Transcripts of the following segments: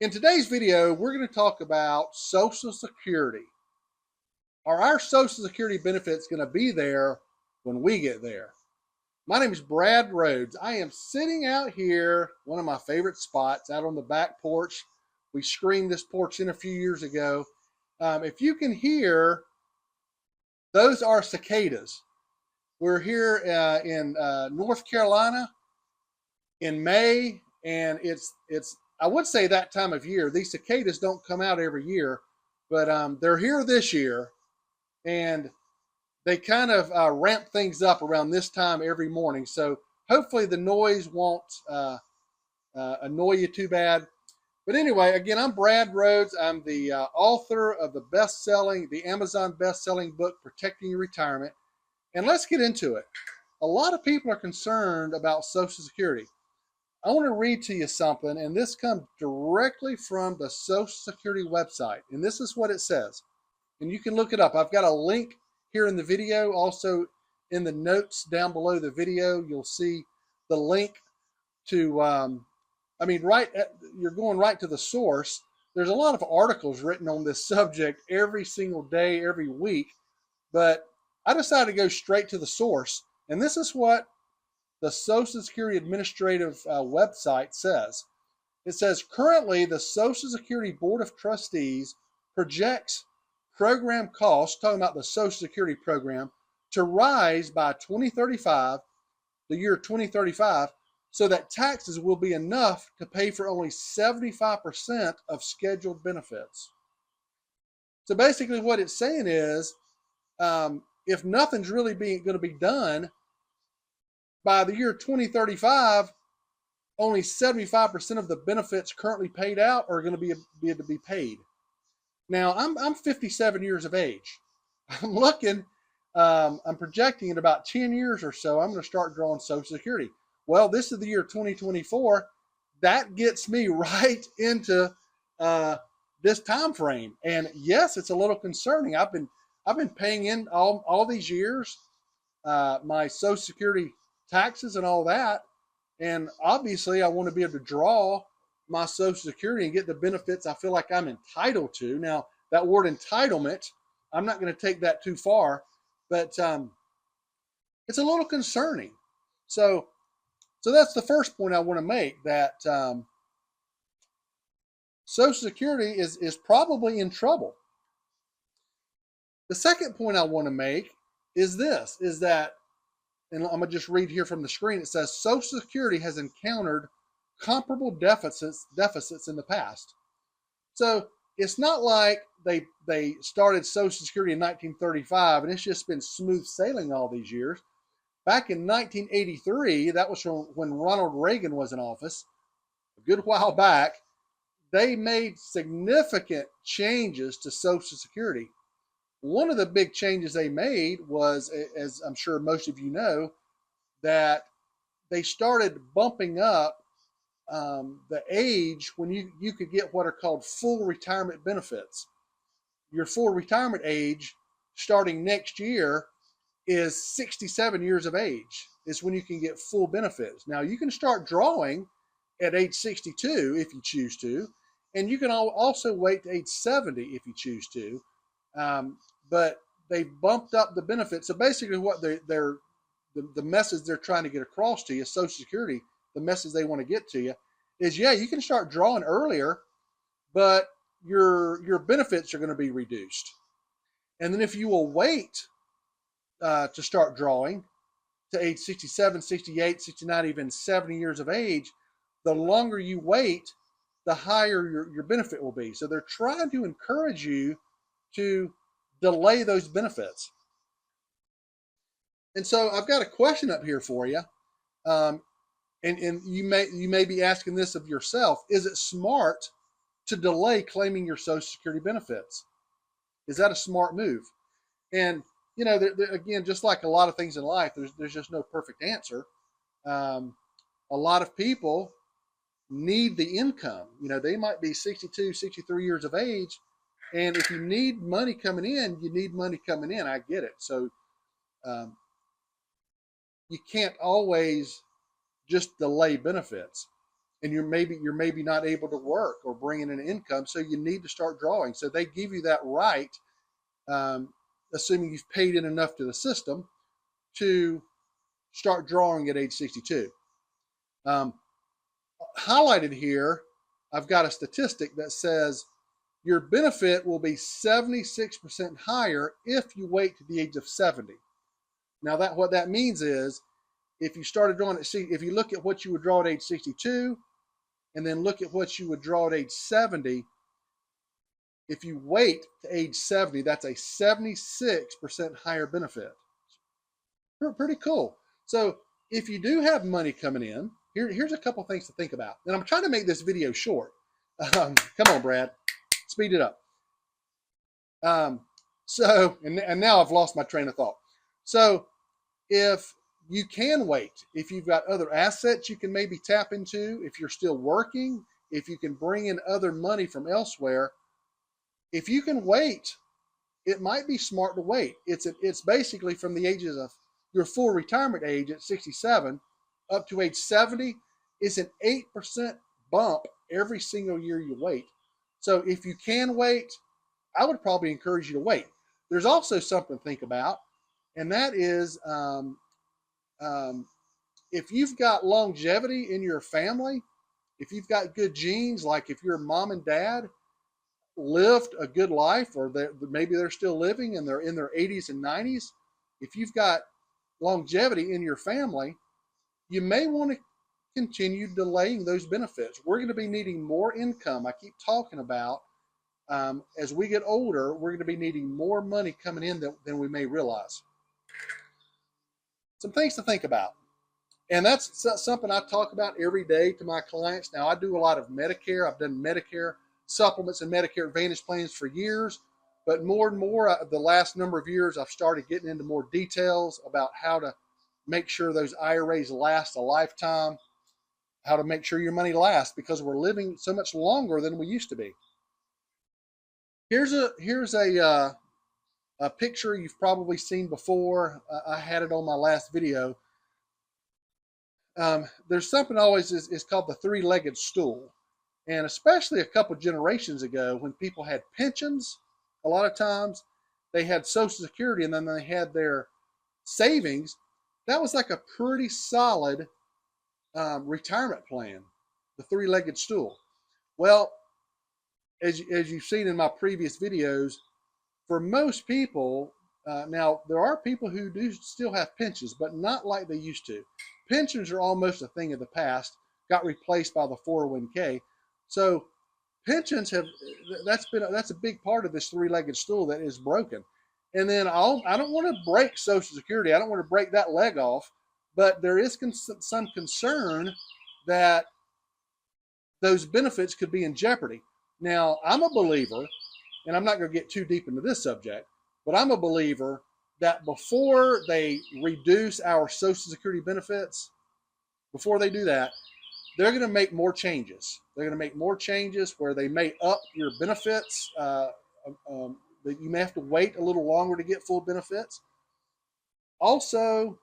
In today's video, we're going to talk about Social Security. Are our Social Security benefits going to be there when we get there? My name is Brad Rhodes. I am sitting out here, one of my favorite spots, out on the back porch. We screened this porch in a few years ago. If you can hear, those are cicadas. We're here in North Carolina in May, and it's I would say that time of year. These cicadas don't come out every year, but they're here this year, and they kind of ramp things up around this time every morning. So hopefully the noise won't annoy you too bad. But anyway, again, I'm Brad Rhodes. I'm the author of the Amazon best-selling book, Protecting Your Retirement. And let's get into it. A lot of people are concerned about Social Security. I want to read to you something, and this comes directly from the Social Security website. And this is what it says. And you can look it up. I've got a link here in the video. Also, in the notes down below the video, you'll see the link to, you're going right to the source. There's a lot of articles written on this subject every single day, every week. But I decided to go straight to the source. And this is what the Social Security Administrative website says. It says, currently the Social Security Board of Trustees projects program costs, talking about the Social Security program, to rise by 2035, the year 2035, so that taxes will be enough to pay for only 75% of scheduled benefits. So basically what it's saying is, if nothing's really going to be done, by the year 2035, only 75% of the benefits currently paid out are going to be able to be paid. Now, I'm 57 years of age. I'm projecting in about 10 years or so, I'm going to start drawing Social Security. Well, this is the year 2024. That gets me right into this time frame. And yes, it's a little concerning. I've been paying in all these years my Social Security taxes and all that, and obviously I want to be able to draw my Social Security and get the benefits I feel like I'm entitled to. Now, that word entitlement, I'm not going to take that too far, but it's a little concerning. So that's the first point I want to make, that Social Security is probably in trouble. The second point I want to make is this, is that, and I'm going to just read here from the screen. It says Social Security has encountered comparable deficits in the past. So it's not like they started Social Security in 1935 and it's just been smooth sailing all these years. Back in 1983, that was when Ronald Reagan was in office, a good while back, they made significant changes to Social Security. One of the big changes they made was, as I'm sure most of you know, that they started bumping up the age when you could get what are called full retirement benefits. Your full retirement age starting next year is 67 years of age. Is when you can get full benefits. Now, you can start drawing at age 62 if you choose to, and you can also wait to age 70 if you choose to. But they bumped up the benefits. So basically what the message they're trying to get across to you, Social Security, the message they want to get to you is, yeah, you can start drawing earlier, but your benefits are going to be reduced. And then if you will wait to start drawing to age 67, 68, 69, even 70 years of age, the longer you wait, the higher your benefit will be. So they're trying to encourage you to delay those benefits. And so I've got a question up here for you. And you may be asking this of yourself. Is it smart to delay claiming your Social Security benefits? Is that a smart move? And, you know, again, just like a lot of things in life, there's just no perfect answer. A lot of people need the income. You know, they might be 62, 63 years of age, and if you need money coming in, you need money coming in. I get it. So you can't always just delay benefits. and you're maybe not able to work or bring in an income, so you need to start drawing. So they give you that right, assuming you've paid in enough to the system, to start drawing at age 62. Highlighted here, I've got a statistic that says your benefit will be 76% higher if you wait to the age of 70. Now, what that means is, if you started drawing if you look at what you would draw at age 62, and then look at what you would draw at age 70, if you wait to age 70, that's a 76% higher benefit. Pretty cool. So if you do have money coming in, here's a couple things to think about. And I'm trying to make this video short. Come on, Brad, speed it up. And now I've lost my train of thought. So if you can wait, if you've got other assets you can maybe tap into, if you're still working, if you can bring in other money from elsewhere, if you can wait, it might be smart to wait. It's basically from the ages of your full retirement age at 67 up to age 70. It's an 8% bump every single year you wait. So if you can wait, I would probably encourage you to wait. There's also something to think about, and that is if you've got longevity in your family, if you've got good genes, like if your mom and dad lived a good life, or maybe they're still living and they're in their 80s and 90s, if you've got longevity in your family, you may want to continue delaying those benefits. We're going to be needing more income. I keep talking about as we get older, we're going to be needing more money coming in than we may realize. Some things to think about. And that's something I talk about every day to my clients. Now, I do a lot of Medicare. I've done Medicare supplements and Medicare Advantage plans for years. But more and more, the last number of years, I've started getting into more details about how to make sure those IRAs last a lifetime, how to make sure your money lasts, because we're living so much longer than we used to be. Here's a picture you've probably seen before. I had it on my last video. There's something always is called the three-legged stool. And especially a couple generations ago, when people had pensions, a lot of times they had Social Security and then they had their savings. That was like a pretty solid retirement plan, the three-legged stool. Well, as you've seen in my previous videos, for most people, now there are people who do still have pensions, but not like they used to. Pensions are almost a thing of the past, got replaced by the 401k. So pensions that's a big part of this three-legged stool that is broken. And then I don't want to break Social Security. I don't want to break that leg off, but there is some concern that those benefits could be in jeopardy. Now, I'm a believer, and I'm not going to get too deep into this subject, but I'm a believer that before they reduce our Social Security benefits, before they do that, they're going to make more changes. They're going to make more changes where they may up your benefits. That you may have to wait a little longer to get full benefits. Also,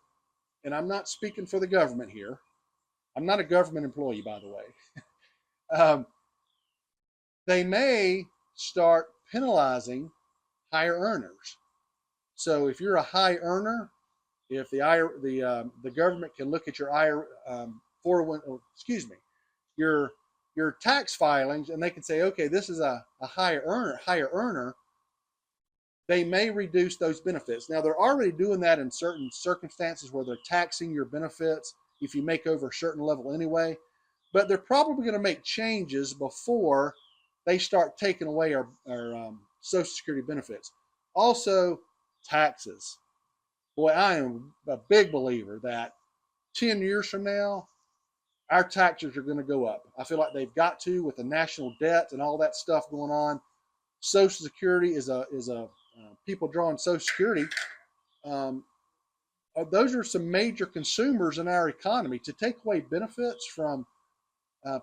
and I'm not speaking for the government here. I'm not a government employee, by the way. They may start penalizing higher earners. So if you're a high earner, if the government can look at your your tax filings, and they can say, okay, this is a higher earner, they may reduce those benefits. Now, they're already doing that in certain circumstances where they're taxing your benefits if you make over a certain level anyway. But they're probably going to make changes before they start taking away our Social Security benefits. Also, taxes. Boy, I am a big believer that 10 years from now, our taxes are going to go up. I feel like they've got to, with the national debt and all that stuff going on. Social Security is a people drawing Social Security. Those are some major consumers in our economy. To take away benefits from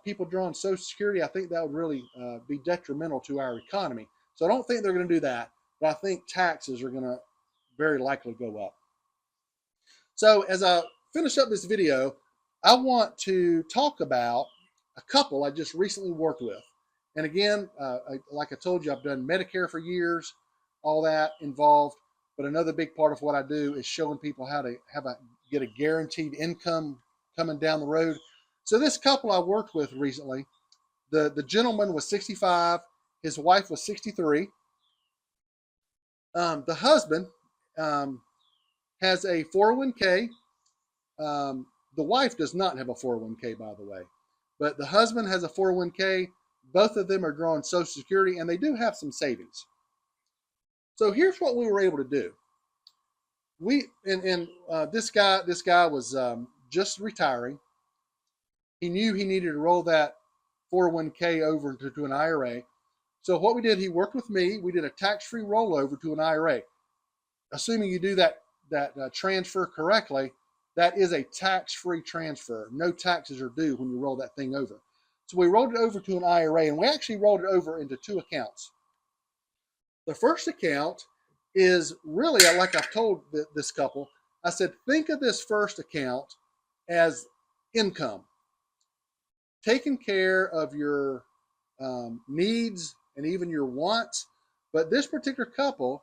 people drawing Social Security, I think that would really be detrimental to our economy. So I don't think they're going to do that, but I think taxes are going to very likely go up. So as I finish up this video, I want to talk about a couple I just recently worked with. And again, like I told you, I've done Medicare for years, all that involved. But another big part of what I do is showing people how to get a guaranteed income coming down the road. So this couple I worked with recently, the gentleman was 65, his wife was 63. The husband has a 401k. The wife does not have a 401k, by the way, but the husband has a 401k. Both of them are drawing Social Security, and they do have some savings. So here's what we were able to do. This guy was just retiring. He knew he needed to roll that 401k over to an IRA. So what we did, he worked with me. We did a tax-free rollover to an IRA. Assuming you do that transfer correctly, that is a tax-free transfer. No taxes are due when you roll that thing over. So we rolled it over to an IRA, and we actually rolled it over into 2 accounts. The first account is really, like I've told this couple, I said, think of this first account as income. Taking care of your needs and even your wants. But this particular couple,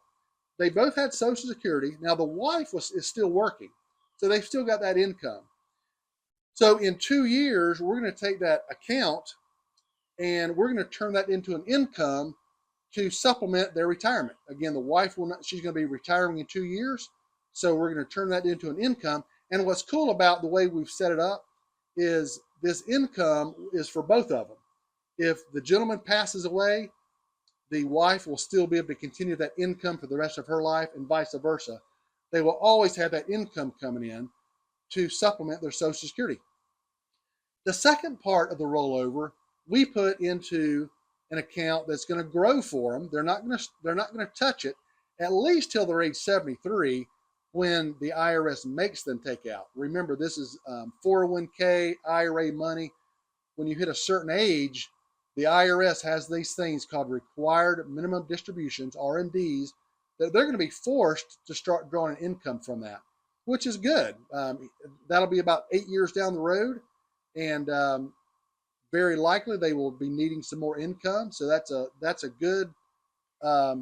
they both had Social Security. Now the wife is still working, so they've still got that income. So in 2 years, we're going to take that account and we're going to turn that into an income to supplement their retirement. Again, the wife she's going to be retiring in 2 years, so we're going to turn that into an income. And what's cool about the way we've set it up is this income is for both of them. If the gentleman passes away, the wife will still be able to continue that income for the rest of her life, and vice versa. They will always have that income coming in to supplement their Social Security. The second part of the rollover, we put into an account that's going to grow for them. They're not going to touch it at least till they're age 73, when the IRS makes them take out. Remember, this is 401k, IRA money. When you hit a certain age, the IRS has these things called required minimum distributions, RMDs, that they're going to be forced to start drawing income from that, which is good. That'll be about 8 years down the road, and very likely they will be needing some more income. So that's a good, I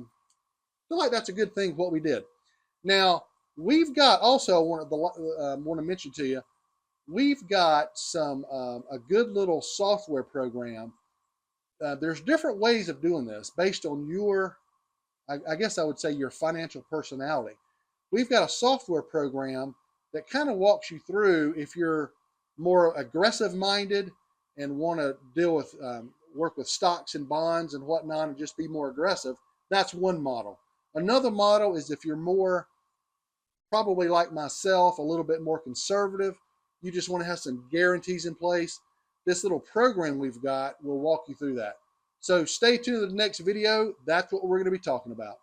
feel like that's a good thing what we did. Now we've got also want to mention to you, we've got some a good little software program. There's different ways of doing this based on your, I guess I would say, your financial personality. We've got a software program that kind of walks you through if you're more aggressive minded and want to deal with work with stocks and bonds and whatnot and just be more aggressive. That's one model. Another model is if you're more, probably like myself, a little bit more conservative, you just want to have some guarantees in place. This little program we've got will walk you through that. So stay tuned to the next video. That's what we're going to be talking about.